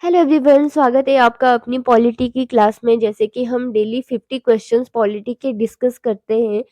Hello everyone, स्वागत है आपका अपनी पॉलिटी की क्लास में। जैसे कि हम डेली 50 क्वेश्चंस पॉलिटी के डिस्कस करते हैं,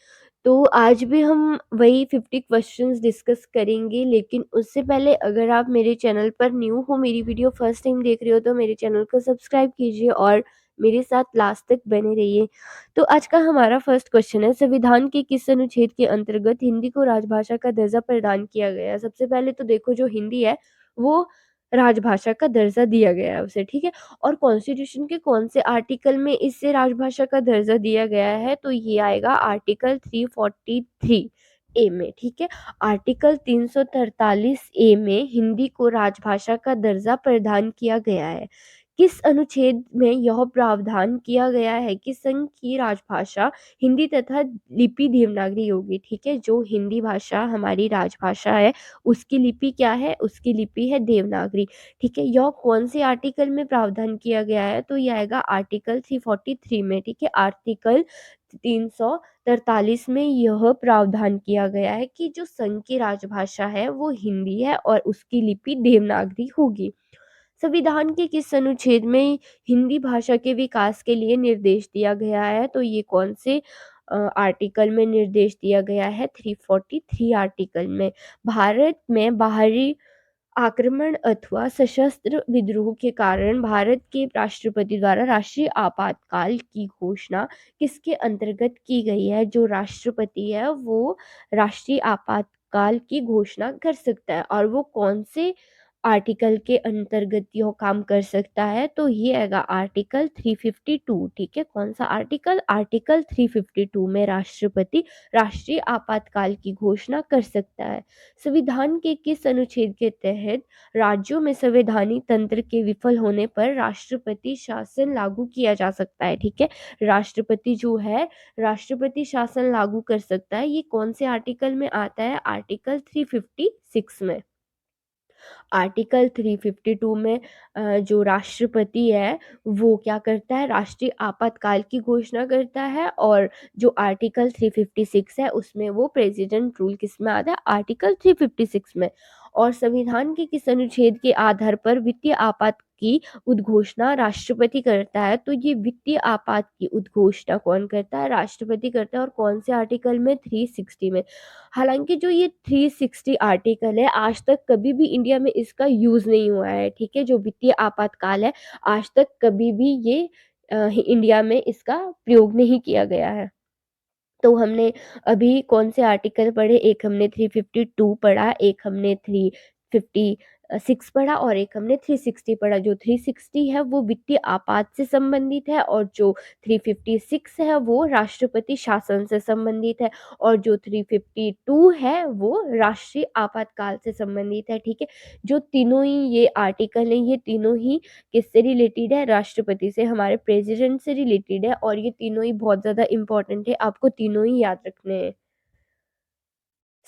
तो आज भी हम वही 50 क्वेश्चंस डिस्कस करेंगे। लेकिन उससे पहले अगर आप मेरे चैनल पर न्यू हो, मेरी वीडियो फर्स्ट टाइम देख रहे हो, तो मेरे चैनल को सब्सक्राइब कीजिए और मेरे साथ लास्ट तक बने रहिए। तो आज का हमारा फर्स्ट क्वेश्चन है, संविधान के किस अनुच्छेद के अंतर्गत हिंदी को राजभाषा का दर्जा प्रदान किया गया है। सबसे पहले तो देखो, जो हिंदी है वो राजभाषा का दर्जा दिया गया है उसे, ठीक है। और कॉन्स्टिट्यूशन के कौन से आर्टिकल में इससे राजभाषा का दर्जा दिया गया है, तो ये आएगा आर्टिकल 343 ए में, ठीक है। आर्टिकल 343 ए में हिंदी को राजभाषा का दर्जा प्रदान किया गया है। किस अनुच्छेद में यह प्रावधान किया गया है कि संघ की राजभाषा हिंदी तथा लिपि देवनागरी होगी, ठीक है। जो हिंदी भाषा हमारी राजभाषा है, उसकी लिपि क्या है? उसकी लिपि है देवनागरी, ठीक है। यह कौन से आर्टिकल में प्रावधान किया गया है? तो ये आएगा आर्टिकल 343 में, ठीक है। आर्टिकल 343 में यह प्रावधान किया गया है कि जो संघ की राजभाषा है वो हिंदी है और उसकी लिपि देवनागरी होगी। संविधान के किस अनुच्छेद में हिंदी भाषा के विकास के लिए निर्देश दिया गया है? तो ये कौन से आर्टिकल में निर्देश दिया गया है? 343 आर्टिकल में। भारत में बाहरी आक्रमण अथवा सशस्त्र विद्रोह के कारण भारत के राष्ट्रपति द्वारा राष्ट्रीय आपातकाल की घोषणा किसके अंतर्गत की गई है? जो राष्ट्रपति है वो राष्ट्रीय आपातकाल की घोषणा कर सकता है। और वो कौन से आर्टिकल के अंतर्गत यह काम कर सकता है? तो ये आएगा आर्टिकल 352, ठीक है। कौन सा आर्टिकल? आर्टिकल 352 में राष्ट्रपति राष्ट्रीय आपातकाल की घोषणा कर सकता है। संविधान के किस अनुच्छेद के तहत राज्यों में संवैधानिक तंत्र के विफल होने पर राष्ट्रपति शासन लागू किया जा सकता है, ठीक है। राष्ट्रपति जो है, राष्ट्रपति शासन लागू कर सकता है। ये कौन से आर्टिकल में आता है? आर्टिकल 356 में। आर्टिकल 352 में जो राष्ट्रपति है वो क्या करता है? राष्ट्रीय आपातकाल की घोषणा करता है। और जो आर्टिकल 356 है उसमें वो प्रेसिडेंट रूल किस में आता है? आर्टिकल 356 में। और संविधान के किस अनुच्छेद के आधार पर वित्तीय आपात की उद्घोषणा राष्ट्रपति करता है? तो ये वित्तीय आपात की उद्घोषणा कौन करता है? राष्ट्रपति करता है। और कौन से आर्टिकल में? 360 में। हालांकि जो ये 360 आर्टिकल है, आज तक कभी भी इंडिया में इसका यूज नहीं हुआ है, ठीक है। जो वित्तीय आपातकाल है, आज तक कभी भी ये इंडिया में इसका प्रयोग नहीं किया गया है। तो हमने अभी कौन से आर्टिकल पढ़े? एक हमने 352 पढ़ा, एक हमने 356 पढ़ा और एक हमने 360 पढ़ा। जो 360 है वो वित्तीय आपात से संबंधित है और जो 356 है वो राष्ट्रपति शासन से संबंधित है और जो 352 है वो राष्ट्रीय आपातकाल से संबंधित है, ठीक है। जो तीनों ही ये आर्टिकल हैं, ये तीनों ही किससे रिलेटेड है? राष्ट्रपति से, हमारे प्रेसिडेंट से रिलेटेड है। और ये तीनों ही बहुत ज़्यादा इम्पोर्टेंट है, आपको तीनों ही याद रखने हैं।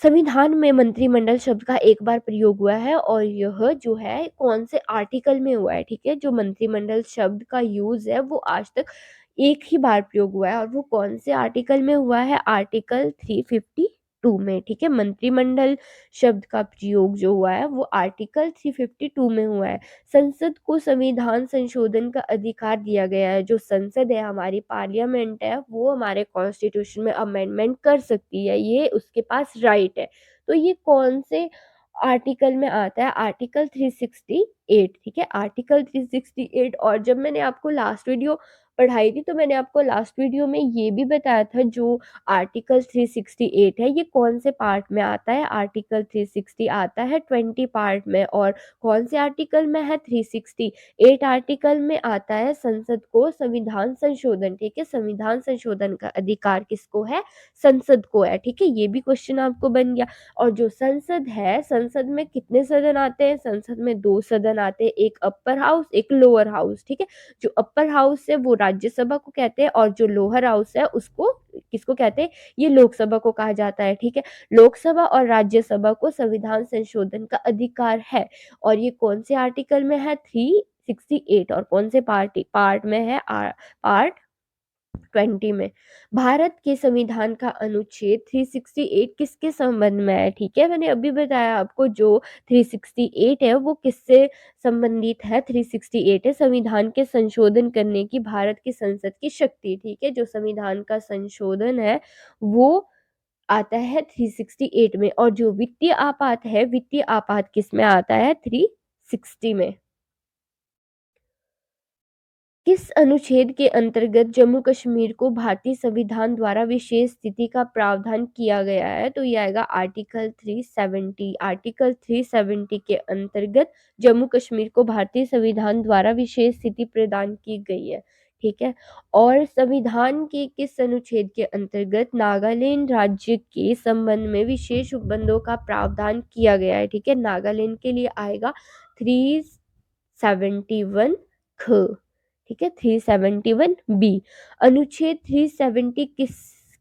संविधान में मंत्रिमंडल शब्द का एक बार प्रयोग हुआ है और यह जो है कौन से आर्टिकल में हुआ है, ठीक है। जो मंत्रिमंडल शब्द का यूज़ है वो आज तक एक ही बार प्रयोग हुआ है और वो कौन से आर्टिकल में हुआ है? आर्टिकल 352 में, ठीक है। मंत्रिमंडल शब्द का प्रयोग जो हुआ है वो आर्टिकल 352 में हुआ है। संसद को संविधान संशोधन का अधिकार दिया गया है। जो संसद है, हमारी पार्लियामेंट है, वो हमारे कॉन्स्टिट्यूशन में अमेंडमेंट कर सकती है, ये उसके पास राइट है। तो ये कौन से आर्टिकल में आता है? आर्टिकल 368, ठीक है। आर्टिकल 368। और जब मैंने आपको लास्ट वीडियो पढ़ाई थी तो मैंने आपको लास्ट वीडियो में ये भी बताया था, जो आर्टिकल 368 है ये कौन से पार्ट में आता है? आर्टिकल 360 आता है 20 पार्ट में। और कौन से आर्टिकल में है? 368 आर्टिकल में आता है। संसद को संविधान संशोधन, ठीक है। संविधान संशोधन का अधिकार किसको है? संसद को है, ठीक है। ये भी क्वेश्चन आपको बन गया। और जो संसद है, संसद में कितने सदन आते हैं? संसद में 2 सदन आते हैं, एक अपर हाउस, एक लोअर हाउस, ठीक है। जो अपर हाउस है वो राज्यसभा को कहते हैं और जो लोअर हाउस है उसको किसको कहते हैं? ये लोकसभा को कहा जाता है, ठीक है। लोकसभा और राज्यसभा को संविधान संशोधन का अधिकार है। और ये कौन से आर्टिकल में है? 368। और कौन से पार्ट में है? पार्ट 20 में। भारत के संविधान का अनुच्छेद 368 किसके संबंध में है? ठीक है, मैंने अभी बताया आपको जो 368 है वो किससे संबंधित है? 368 है संविधान के संशोधन करने की भारत की संसद की शक्ति, ठीक है? जो संविधान का संशोधन है वो आता है 368 में, और जो वित्तीय आपात है, वित्तीय आपात किसमें आता है? 360 में। किस अनुच्छेद के अंतर्गत जम्मू कश्मीर को भारतीय संविधान द्वारा विशेष स्थिति का प्रावधान किया गया है? तो ये आएगा आर्टिकल 370। आर्टिकल 370 के अंतर्गत जम्मू कश्मीर को भारतीय संविधान द्वारा विशेष स्थिति प्रदान की गई है, ठीक है। और संविधान के किस अनुच्छेद के अंतर्गत नागालैंड राज्य के संबंध में विशेष उपबंधों का प्रावधान किया गया है? ठीक है, नागालैंड के लिए आएगा 371 ख, ठीक है, 371 बी। अनुच्छेद 370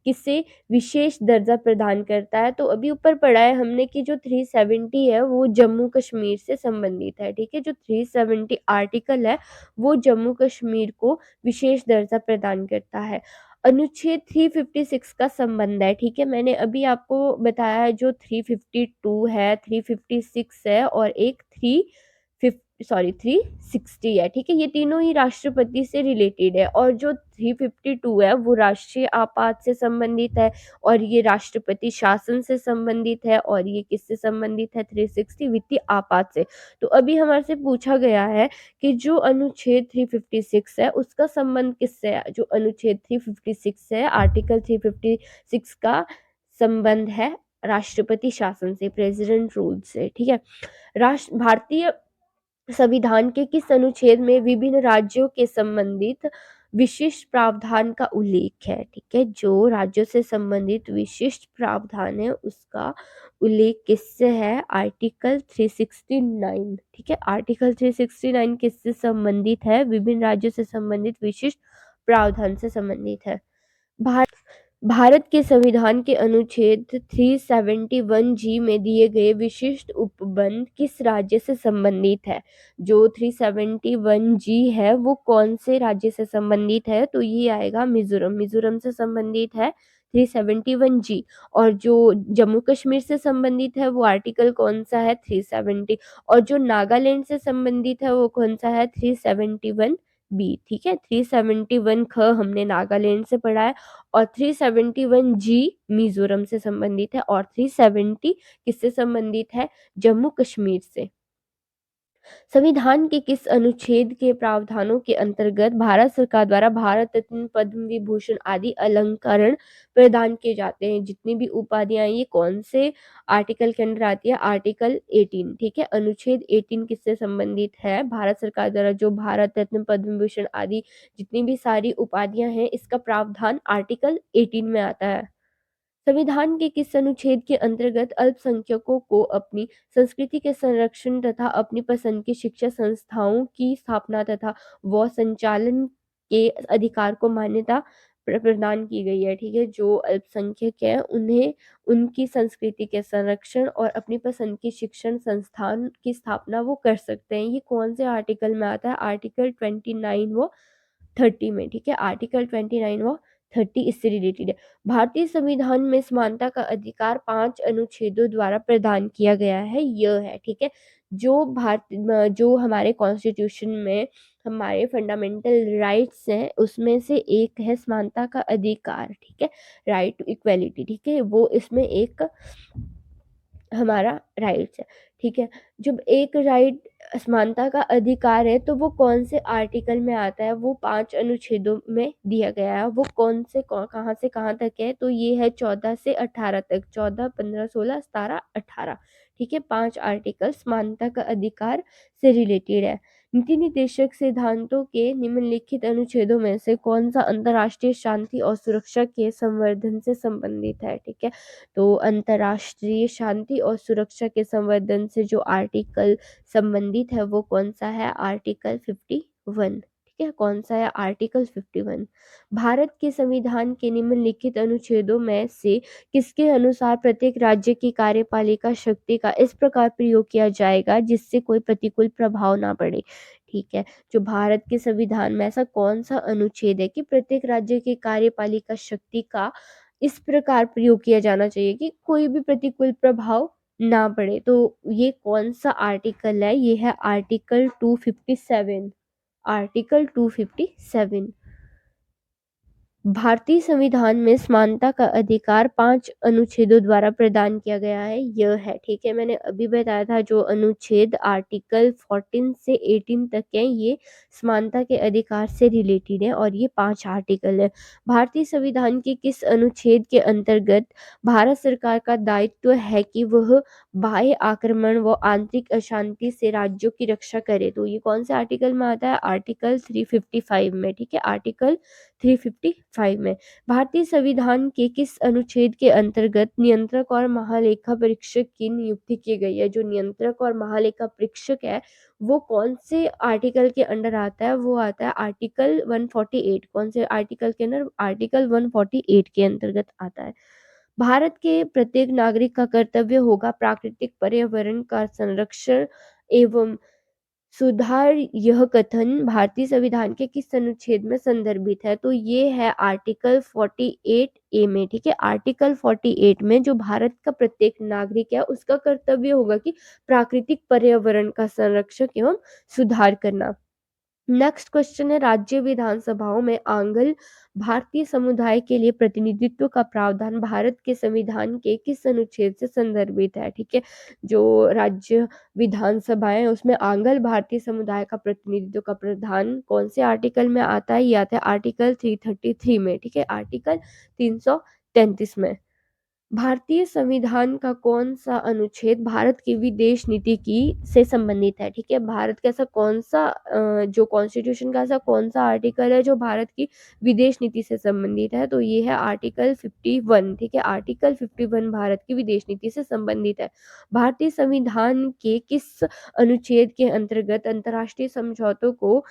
किसे विशेष दर्जा प्रदान करता है? तो अभी ऊपर पढ़ा है हमने कि जो 370 है वो जम्मू कश्मीर से संबंधित है, ठीक है। जो 370 आर्टिकल है वो जम्मू कश्मीर को विशेष दर्जा प्रदान करता है। अनुच्छेद 356 का संबंध है, ठीक है, मैंने अभी आपको बताया है जो 352 है, 356 है और एक 360 है, ठीक है। ये तीनों ही राष्ट्रपति से रिलेटेड है, और जो 352 है वो राष्ट्रीय आपात से संबंधित है, और ये राष्ट्रपति शासन से संबंधित है, और ये किससे संबंधित है? 360 वित्तीय आपात से। तो अभी हमारे से पूछा गया है कि जो अनुच्छेद 356 है उसका संबंध किससे है? जो अनुच्छेद 356 है, आर्टिकल 356 का संबंध है राष्ट्रपति शासन से, प्रेसिडेंट रूल से, ठीक है। राष्ट्र भारतीय संविधान के किस अनुच्छेद में विभिन्न राज्यों के संबंधित विशिष्ट प्रावधान का उल्लेख है? ठीक है, जो राज्यों से संबंधित विशिष्ट प्रावधान है उसका उल्लेख किससे है? आर्टिकल 369, ठीक है। आर्टिकल 369 किससे संबंधित है? विभिन्न राज्यों से संबंधित विशिष्ट प्रावधान से संबंधित है। भारत के संविधान के अनुच्छेद 371 जी में दिए गए विशिष्ट उपबंध किस राज्य से संबंधित है? जो 371 जी है वो कौन से राज्य से संबंधित है? तो ये आएगा मिजोरम, मिजोरम से संबंधित है 371 जी। और जो जम्मू कश्मीर से संबंधित है वो आर्टिकल कौन सा है? 370। और जो नागालैंड से संबंधित है वो कौन सा है? 371 बी, ठीक है। 371 ख हमने नागालैंड से पढ़ा है, और 371 जी मिजोरम से संबंधित है, और 370 किससे संबंधित है? जम्मू कश्मीर से। संविधान के किस अनुच्छेद के प्रावधानों के अंतर्गत भारत सरकार द्वारा भारत रत्न, पद्म विभूषण आदि अलंकरण प्रदान किए जाते हैं? जितनी भी उपाधियां ये कौन से आर्टिकल के अंदर आती है? आर्टिकल 18, ठीक है। अनुच्छेद 18 किससे संबंधित है? भारत सरकार द्वारा जो भारत रत्न, पद्म विभूषण आदि जितनी भी सारी उपाधियां हैं इसका प्रावधान आर्टिकल 18 में आता है। संविधान के किस अनुच्छेद के अंतर्गत अल्पसंख्यकों को अपनी संस्कृति के संरक्षण तथा अपनी पसंद की शिक्षा संस्थाओं की स्थापना तथा व संचालन के अधिकार को मान्यता प्रदान की गई है? ठीक है, जो अल्पसंख्यक है उन्हें उनकी संस्कृति के संरक्षण और अपनी पसंद की शिक्षण संस्थान की स्थापना वो कर सकते हैं। ये कौन से आर्टिकल में आता है? आर्टिकल 29 व 30 में, ठीक है। आर्टिकल 29 व 30 इससे रिलेटेड है। भारतीय संविधान में समानता का अधिकार 5 अनुच्छेदों द्वारा प्रदान किया गया है, यह है, ठीक है। जो हमारे कॉन्स्टिट्यूशन में हमारे फंडामेंटल राइट्स हैं उसमें से एक है समानता का अधिकार, ठीक है, राइट टू इक्वालिटी, ठीक है, वो इसमें एक हमारा राइट्स है, ठीक है। जब एक राइट समानता का अधिकार है तो वो कौन से आर्टिकल में आता है? वो 5 अनुच्छेदों में दिया गया है। वो कौन से कहाँ से कहाँ तक है? तो ये है 14 से 18 तक, 14, 15, 16, 17, 18, ठीक है। 5 आर्टिकल समानता का अधिकार से रिलेटेड है। नीति निर्देशक सिद्धांतों के निम्नलिखित अनुच्छेदों में से कौन सा अंतर्राष्ट्रीय शांति और सुरक्षा के संवर्धन से संबंधित है? ठीक है, तो अंतर्राष्ट्रीय शांति और सुरक्षा के संवर्धन से जो आर्टिकल संबंधित है वो कौन सा है? आर्टिकल 51, ठीक है। कौन सा है? आर्टिकल 51। भारत के संविधान के निम्नलिखित अनुच्छेदों में से किसके अनुसार प्रत्येक राज्य की कार्यपालिका शक्ति का इस प्रकार प्रयोग किया जाएगा जिससे कोई प्रतिकूल प्रभाव ना पड़े? ठीक है। जो भारत के संविधान में ऐसा कौन-सा अनुच्छेद है कि प्रत्येक राज्य की कार्यपालिका शक्ति का इस प्रकार प्रयोग किया जाना चाहिए कि कोई भी प्रतिकूल प्रभाव ना पड़े? तो ये कौन-सा आर्टिकल है? ये है आर्टिकल 257। आर्टिकल 257। भारतीय संविधान में समानता का अधिकार 5 अनुच्छेदों द्वारा प्रदान किया गया है, यह है, ठीक है। मैंने अभी बताया था जो अनुच्छेद आर्टिकल 14 से 18 तक है, ये समानता के अधिकार से रिलेटेड है और ये 5 आर्टिकल है। भारतीय संविधान के किस अनुच्छेद के अंतर्गत भारत सरकार का दायित्व है कि वह बाह्य आक्रमण व आंतरिक अशांति से राज्यों की रक्षा करे? तो ये कौन से आर्टिकल में आता है? आर्टिकल 355 में, ठीक है। आर्टिकल 355 में। भारतीय संविधान के किस अनुच्छेद के अंतर्गत नियंत्रक और महालेखा परीक्षक की नियुक्ति की गई है? जो नियंत्रक और महालेखा परीक्षक है वो कौन से आर्टिकल के अंडर आता है? वो आता है आर्टिकल 148। कौन से आर्टिकल के अंदर? आर्टिकल 148 के अंतर्गत आता है। भारत के प्रत्येक नागरिक का कर्तव्य होगा प्राकृतिक पर्यावरण का संरक्षण एवं सुधार। यह कथन भारतीय संविधान के किस अनुच्छेद में संदर्भित है? तो ये है आर्टिकल 48 ए में, ठीक है। आर्टिकल 48 में जो भारत का प्रत्येक नागरिक है उसका कर्तव्य होगा कि प्राकृतिक पर्यावरण का संरक्षण एवं सुधार करना। नेक्स्ट क्वेश्चन है राज्य विधानसभाओं में आंग्ल भारतीय समुदाय के लिए प्रतिनिधित्व का प्रावधान भारत के संविधान के किस अनुच्छेद से संदर्भित है? ठीक है। जो राज्य विधानसभाएं हैं उसमें आंग्ल भारतीय समुदाय का प्रतिनिधित्व का प्रावधान कौन से आर्टिकल में आता है? ये आता है आर्टिकल 333 में, ठीक है। आर्टिकल 333 में। भारतीय संविधान का कौन-सा अनुच्छेद भारत की विदेश नीति की से संबंधित है? ठीक है। भारत का ऐसा कौन-सा जो कॉन्स्टिट्यूशन का ऐसा कौन-सा आर्टिकल है जो भारत की विदेश नीति से संबंधित है? तो ये है आर्टिकल 51, ठीक है। आर्टिकल 51 भारत की विदेश नीति से संबंधित है। भारतीय संविधान के किस अनुच्छेद के अंतर्गत अंतर्राष्ट्रीय समझौतों को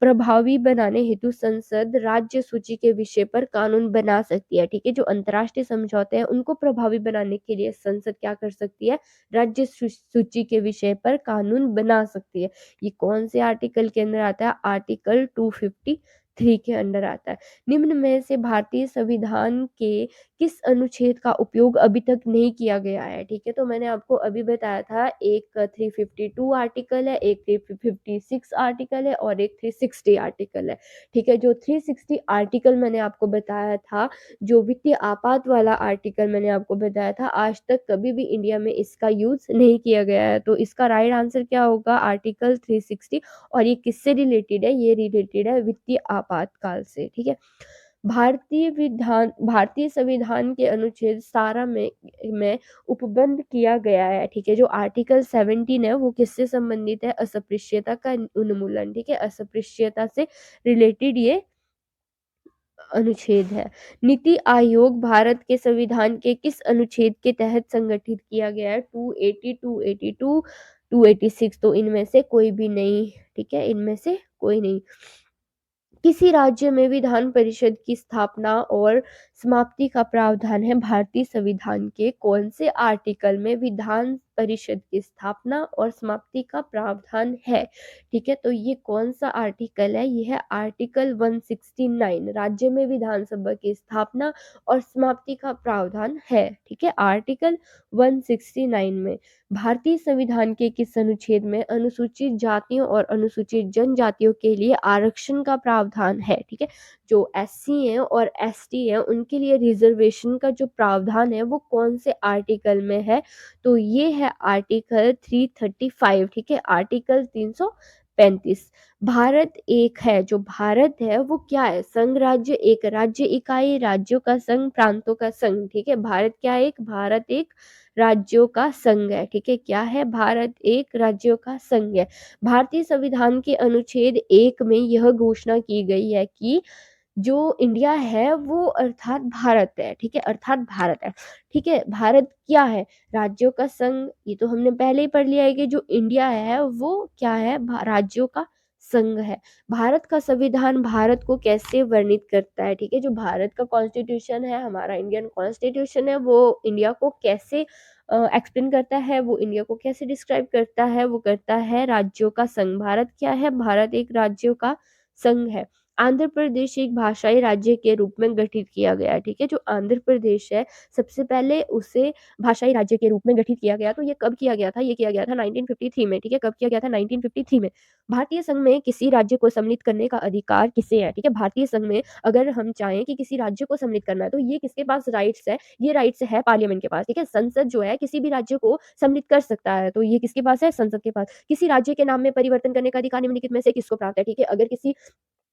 प्रभावी बनाने हेतु संसद राज्य सूची के विषय पर कानून बना सकती है? ठीक है। जो अंतर्राष्ट्रीय समझौते हैं उनको प्रभावी बनाने के लिए संसद क्या कर सकती है? राज्य सूची के विषय पर कानून बना सकती है। ये कौन से आर्टिकल के अंदर आता है? आर्टिकल 253 के अंदर आता है। निम्न में से भारतीय संविधान के किस अनुच्छेद का उपयोग अभी तक नहीं किया गया है? ठीक है। तो मैंने आपको अभी बताया था एक 352 आर्टिकल है, एक 356 आर्टिकल है और एक 360 आर्टिकल है, ठीक है। जो 360 आर्टिकल मैंने आपको बताया था, जो वित्तीय आपात वाला आर्टिकल मैंने आपको बताया था, आज तक कभी भी इंडिया में इसका यूज़ नहीं किया गया है। तो इसका राइट आंसर क्या होगा? आर्टिकल 360। और ये किससे रिलेटेड है? ये रिलेटेड है वित्तीय आपातकाल से, ठीक है। भारतीय संविधान के अनुच्छेद 17 में उपबंध किया गया है, ठीक है। जो आर्टिकल 17 है वो किससे संबंधित है? अस्पृश्यता का उन्मूलन, ठीक है। अस्पृश्यता से रिलेटेड ये अनुच्छेद है। नीति आयोग भारत के संविधान के किस अनुच्छेद के तहत संगठित किया गया है? 280, 282, 286। तो इनमें से कोई भी नहीं, ठीक है। इनमें से कोई नहीं। किसी राज्य में विधान परिषद की स्थापना और समाप्ति का प्रावधान है भारतीय संविधान के कौन से आर्टिकल में विधान परिषद की स्थापना और समाप्ति का प्रावधान है? ठीक है। तो ये कौन सा आर्टिकल है? ये है आर्टिकल 169। राज्य में विधानसभा की स्थापना और समाप्ति का प्रावधान है, ठीक है। आर्टिकल 169 में भारतीय संविधान के किस अनुच्छेद में अनुसूचित जातियों और अनुसूचित जनजातियों के लिए आरक्षण का प्रावधान है? ठीक है। जो एससी हैं और एसटी हैं उनके लिए रिजर्वेशन का जो प्रावधान है वो कौन से आर्टिकल में है? तो ये है आर्टिकल 335, ठीक है। आर्टिकल 335। भारत एक है, जो भारत है वो क्या है? संघ राज्य, एक राज्य इकाई, राज्यों का संघ, प्रांतों का संघ, ठीक है। भारत क्या है? भारत एक राज्यों का संघ है, ठीक है। क्या है? भारत एक राज्यों का संघ है। भारतीय संविधान के अनुच्छेद 1 में यह घोषणा की गई है कि जो इंडिया है वो अर्थात भारत है, ठीक है। अर्थात भारत है, ठीक है। भारत क्या है? राज्यों का संघ। ये तो हमने पहले ही पढ़ लिया है कि जो इंडिया है वो क्या है? राज्यों का संघ है। भारत का संविधान भारत को कैसे वर्णित करता है? ठीक है। जो भारत का कॉन्स्टिट्यूशन है, हमारा इंडियन कॉन्स्टिट्यूशन है, वो इंडिया को कैसे एक्सप्लेन करता है, वो इंडिया को कैसे डिस्क्राइब करता है, वो करता है राज्यों का संघ। भारत क्या है? भारत एक राज्यों का संघ है। आंध्र प्रदेश एक भाषाई राज्य के रूप में गठित किया गया है, ठीक है? जो आंध्र प्रदेश है, सबसे पहले उसे भाषाई राज्य के रूप में गठित किया गया। तो ये कब किया गया था? ये किया गया था 1953 में, ठीक है? कब किया गया था? 1953 में। भारतीय संघ में किसी राज्य को सम्मिलित करने का अधिकार किसे है? ठीक है? भारतीय संघ में अगर हम चाहें कि किसी राज्य को सम्मिलित करना है, तो ये किसके पास राइट्स है? ये राइट्स है पार्लियामेंट के पास, ठीक है? संसद जो है किसी भी राज्य को सम्मिलित कर सकता है, तो ये किसके पास है? संसद के पास। किसी राज्य के नाम में परिवर्तन करने का अधिकार निम्नलिखित में से किसको प्राप्त है? ठीक है? अगर किसी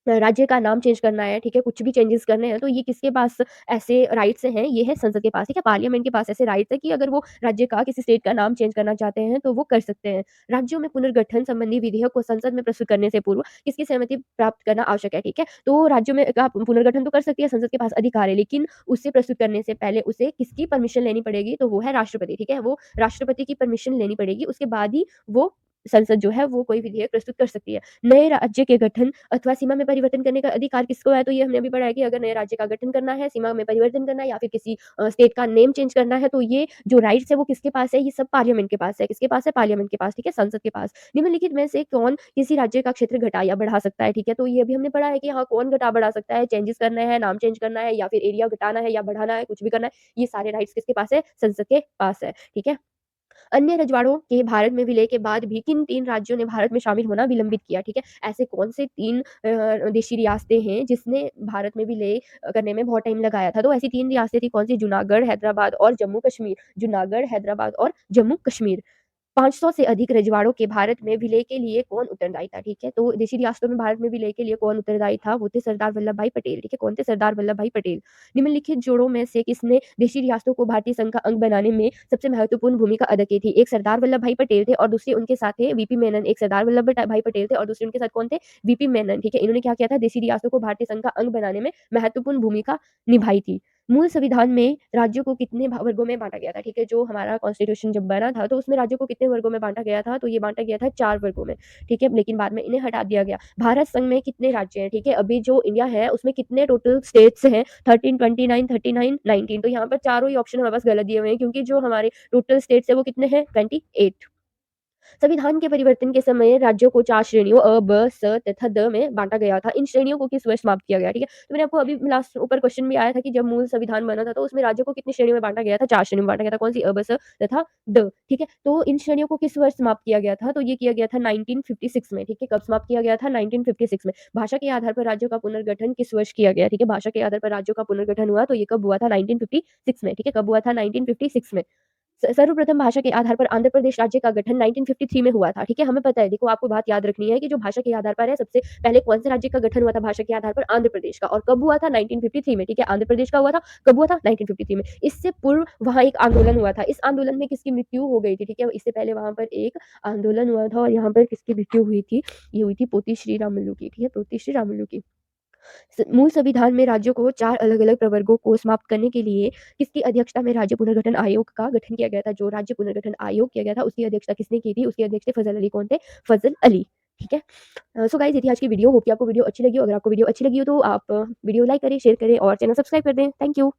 राज्य का नाम चेंज करना है, ठीक है? कुछ भी चेंजेस करने हैं, तो ये किसके पास ऐसे राइट्स हैं? ये है संसद के पास, ठीक है? पार्लियामेंट के पास ऐसे राइट्स है कि अगर वो राज्य का, किसी स्टेट का नाम चेंज करना चाहते हैं, तो वो कर सकते हैं। राज्यों में पुनर्गठन संबंधी विधेयक को संसद में प्रस्तुत करने से पूर्व किसकी सहमति प्राप्त करना आवश्यक है, ठीक है? तो राज्यों में का पुनर्गठन तो कर सकती है, संसद के पास अधिकार है, लेकिन उसे प्रस्तुत करने से पहले उसे किसकी परमिशन लेनी पड़ेगी? तो वो है राष्ट्रपति, ठीक है? वो राष्ट्रपति की परमिशन लेनी पड़ेगी, उसके बाद ही वो संसद जो है वो कोई विधेयक प्रस्तुत कर सकती है। नए राज्य के गठन अथवा सीमा में परिवर्तन करने का अधिकार किसको है? तो ये हमने अभी पढ़ा है कि अगर नए राज्य का गठन करना है, सीमा में परिवर्तन करना है या फिर किसी स्टेट का नेम चेंज करना है, तो ये जो राइट्स है वो किसके पास है? ये सब पार्लियामेंट के पास है। किसके पास है? पार्लियामेंट के पास, ठीक है? संसद के पास। निम्नलिखित में से कौन किसी राज्य का क्षेत्र घटा या बढ़ा सकता है? ठीक है? तो ये अभी हमने पढ़ा है कि हाँ, कौन घटा-बढ़ा सकता है, चेंजेस करने हैं, नाम चेंज करना है या फिर एरिया घटाना है या बढ़ाना है, कुछ भी करना है, ये सारे राइट्स किसके पास है? संसद के पास है, ठीक है? अन्य रजवाड़ों के भारत में विलय के बाद भी किन 3 राज्यों ने भारत में शामिल होना विलंबित किया? ठीक है? ऐसे कौन से 3 देशी रियासतें हैं जिसने भारत में विलय करने में बहुत टाइम लगाया था? तो ऐसी 3 रियासतें थी कौन-सी? जूनागढ़, हैदराबाद और जम्मू कश्मीर। जूनागढ़, हैदराबाद और जम्मू कश्मीर। 500 से अधिक रजवाड़ों के भारत में विलय के लिए कौन उत्तरदायी था? ठीक है? तो देशी रियासतों में भारत में विलय के लिए कौन उत्तरदायी था? वो थे सरदार वल्लभ भाई पटेल, ठीक है? कौन थे? सरदार वल्लभ भाई पटेल। निम्नलिखित जोड़ों में से किसने देशी रियासतों को भारतीय संघ का अंग बनाने में सबसे महत्वपूर्ण भूमिका अदा की थी? एक सरदार वल्लभ भाई पटेल थे और दूसरे उनके साथ थे वीपी मेनन। एक सरदार वल्लभ भाई पटेल थे और दूसरे उनके साथ कौन थे? वीपी मेनन, ठीक है? इन्होंने क्या किया था? देशी रियासतों को भारतीय संघ का अंग बनाने में महत्वपूर्ण भूमिका निभाई थी। मूल संविधान में राज्यों को कितने वर्गों में बांटा गया था? ठीक है? जो हमारा कॉन्स्टिट्यूशन जब बना था, तो उसमें राज्यों को कितने वर्गों में बांटा गया था? तो ये बांटा गया था 4 वर्गों में, ठीक है? लेकिन बाद में इन्हें हटा दिया गया। भारत संघ में कितने राज्य हैं? ठीक है? अभी जो इंडिया है, उसमें कितने टोटल स्टेट्स हैं? 13, 29, 39, 19। तो यहाँ पर चारों ही ऑप्शन हमारे पास गलत दिए हुए हैं, क्योंकि जो हमारे टोटल स्टेट्स हैं, वो कितने हैं? 28। संविधान के परिवर्तन के समय राज्यों को 4 श्रेणियों अ, ब, स तथा द में बाँटा गया था। इन श्रेणियों को किस वर्ष समाप्त किया गया? ठीक है? तो मैंने आपको अभी लास्ट ऊपर क्वेश्चन भी आया था कि जब मूल संविधान बना था, तो उसमें राज्यों को कितनी श्रेणियों में बाँटा गया था? 4 श्रेणियों में बाँटा गया था। कौन-सी? अ, ब, स तथा द, ठीक है? तो इन श्रेणियों को किस वर्ष समाप्त किया गया था? तो ये किया गया था 1956 में, ठीक है? कब समाप्त किया गया था? 1956 में। भाषा के आधार पर राज्यों का पुनर्गठन किस वर्ष किया गया? ठीक है? भाषा के आधार पर राज्यों का पुनर्गठन हुआ, तो ये कब हुआ था? 1956 में, ठीक है? कब हुआ था? 1956 में। सर्वप्रथम भाषा के आधार पर आंध्र प्रदेश राज्य का गठन 1953 में हुआ था, ठीक है? हमें पता है, देखो आपको बात याद रखनी है कि जो भाषा के आधार पर है, सबसे पहले कौन से राज्य का गठन हुआ था भाषा के आधार पर? आंध्र प्रदेश का। और कब हुआ था? 1953 में, ठीक है? आंध्र प्रदेश का हुआ था, कब हुआ था? 1953 में। इससे पूर्व वहाँ एक आंदोलन हुआ था, इस आंदोलन में किसकी मृत्यु हो गई थी, ठीक है? इससे पहले वहाँ पर एक आंदोलन हुआ था और यहाँ पर किसकी मृत्यु हुई थी? ये हुई थी पोती श्री रामुलु की, ठीक है? पोती श्री रामुलु की। मूल संविधान में राज्यों को 4 अलग-अलग प्रवर्गों को समाप्त करने के लिए किसकी अध्यक्षता में राज्य पुनर्गठन आयोग का गठन किया गया था? जो राज्य पुनर्गठन आयोग किया गया था, उसकी अध्यक्षता किसने की थी? उसके अध्यक्ष थे फज़ल अली। कौन थे? फज़ल अली, ठीक है? सो गाइस, ये थी आज की वीडियो। होप कि आपको वीडियो अच्छी लगी हो। अगर आपको वीडियो अच्छी लगी हो तो आप वीडियो लाइक करें, शेयर करें और चैनल सब्सक्राइब कर दें। Thank you.